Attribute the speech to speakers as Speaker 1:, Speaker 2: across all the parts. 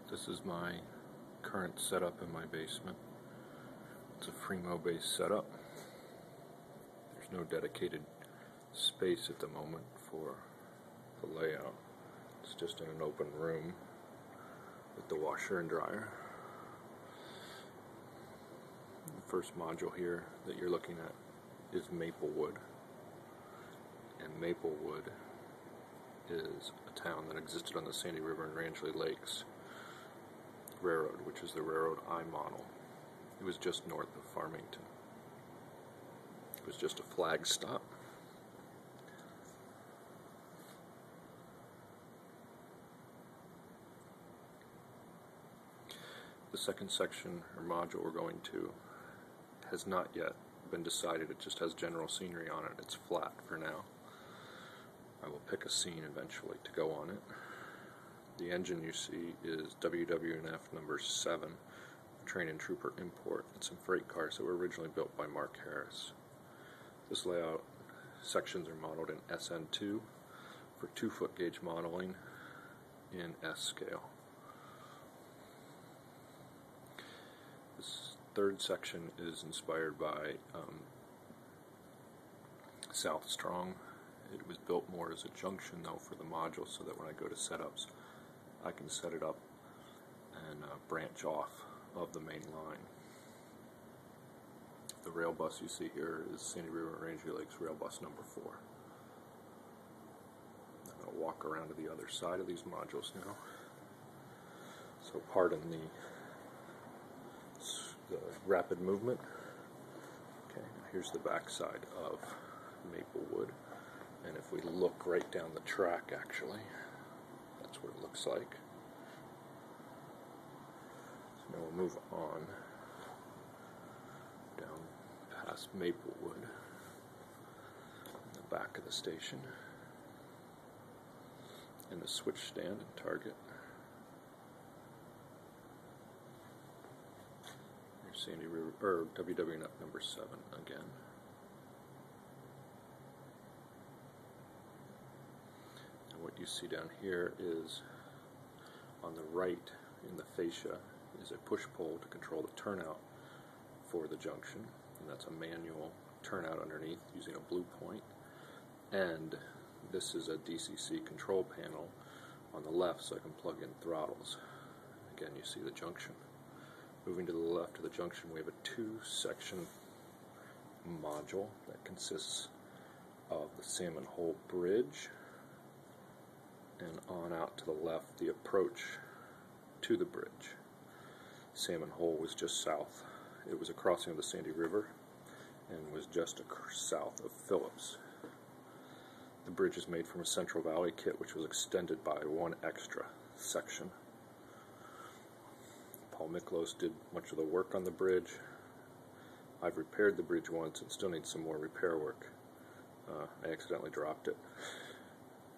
Speaker 1: This is my current setup in my basement. It's a Fremo based setup. There's no dedicated space at the moment for the layout. It's just in an open room with the washer and dryer. The first module here that you're looking at is Maplewood. And Maplewood is a town that existed on the Sandy River and Rangeley Lakes Railroad, which is the Railroad I model. It was just north of Farmington. It was just a flag stop. The second section or module we're going to has not yet been decided. It just has general scenery on it. It's flat for now. I will pick a scene eventually to go on it. The engine you see is WWNF number 7, Train and Trooper Import. It's some freight cars that were originally built by Mark Harris. This layout sections are modeled in SN2 for 2-foot gauge modeling in S scale. This third section is inspired by South Strong. It was built more as a junction though for the module, so that when I go to setups I can set it up and branch off of the main line. The rail bus you see here is Sandy River and Rangeley Lakes rail bus number 4. I'm going to walk around to the other side of these modules now. So pardon the rapid movement. Okay, here's the back side of Maplewood, and if we look right down the track, actually, that's what it looks like. So now we'll move on down past Maplewood, in the back of the station, and the switch stand and target. Here's Sandy River, or WWNF number 7 again. What you see down here is, on the right in the fascia, is a push-pull to control the turnout for the junction, and that's a manual turnout underneath using a blue point. And this is a DCC control panel on the left, so I can plug in throttles. Again, you see the junction. Moving to the left of the junction, we have a 2-section module that consists of the Salmon Hole Bridge, and on out to the left, the approach to the bridge. Salmon Hole was just south. It was a crossing of the Sandy River and was just south of Phillips. The bridge is made from a Central Valley kit, which was extended by 1 extra section. Paul Miklos did much of the work on the bridge. I've repaired the bridge once and still need some more repair work. I accidentally dropped it.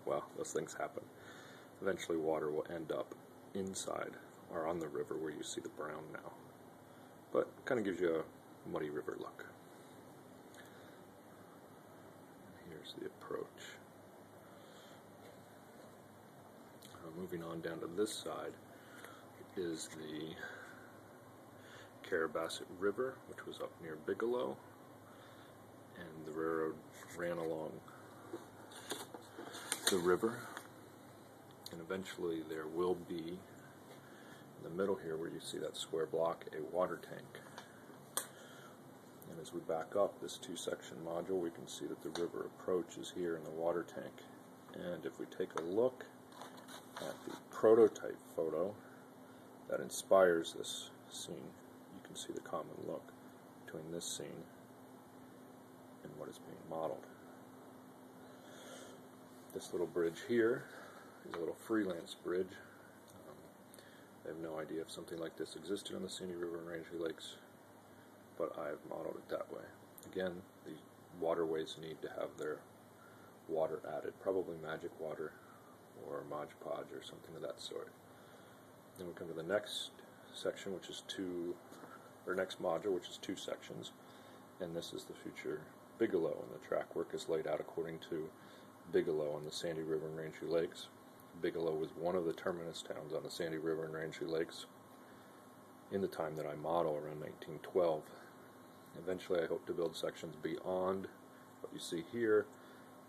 Speaker 1: Well, those things happen. Eventually water will end up inside or on the river where you see the brown now. But it kind of gives you a muddy river look. Here's the approach. Moving on down to this side is the Carrabassett River, which was up near Bigelow, and the railroad ran along the river, and eventually there will be, in the middle here where you see that square block, a water tank. And as we back up this 2-section module, we can see that the river approach is here in the water tank. And if we take a look at the prototype photo that inspires this scene, you can see the common look between this scene and what is being modeled. This little bridge here is a little freelance bridge. I have no idea if something like this existed on the Sandy River and Rangeley Lakes, but I have modeled it that way. Again, the waterways need to have their water added, probably magic water or Mod Podge or something of that sort. Then we come to the next section, which is next module, which is 2 sections, and this is the future Bigelow, and the track work is laid out according to Bigelow on the Sandy River and Rangeley Lakes. Bigelow was one of the terminus towns on the Sandy River and Rangeley Lakes in the time that I model, around 1912. Eventually I hope to build sections beyond what you see here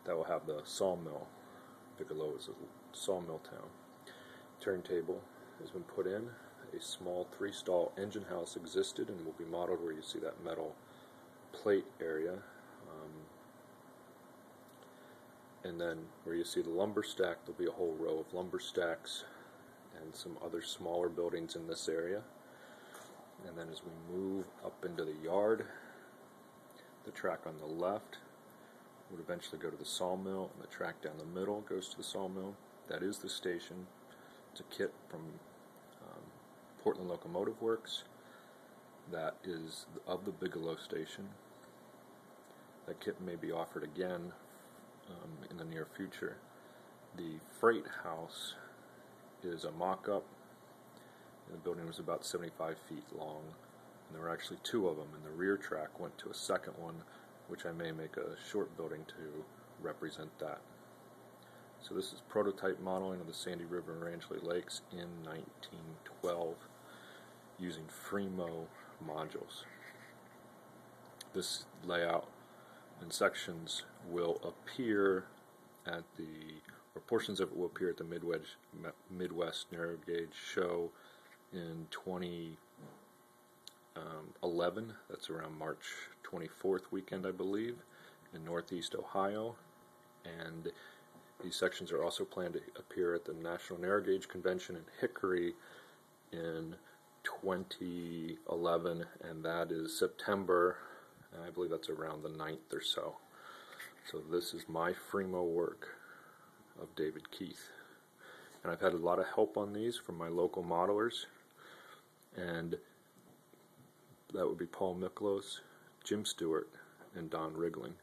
Speaker 1: that will have the sawmill. Bigelow is a sawmill town. Turntable has been put in. A small 3-stall engine house existed and will be modeled where you see that metal plate area. And then where you see the lumber stack, there'll be a whole row of lumber stacks and some other smaller buildings in this area. And then as we move up into the yard, the track on the left would eventually go to the sawmill, and the track down the middle goes to the sawmill. That is the station. It's a kit from Portland Locomotive Works. That is of the Bigelow station. That kit may be offered again in the near future. The freight house is a mock-up. The building was about 75 feet long, and there were actually 2 of them, and the rear track went to a second one, which I may make a short building to represent that. So this is prototype modeling of the Sandy River and Rangeley Lakes in 1912 using Fremo modules. This layout and sections will appear at or portions of it will appear at the Midwest Narrow Gauge Show in 2011. That's around March 24th weekend, I believe, in Northeast Ohio. And these sections are also planned to appear at the National Narrow Gauge Convention in Hickory in 2011, and that is September. And I believe that's around the 9th or so. So this is my Fremo work of David Keith. And I've had a lot of help on these from my local modelers. And that would be Paul Miklos, Jim Stewart, and Don Rigling.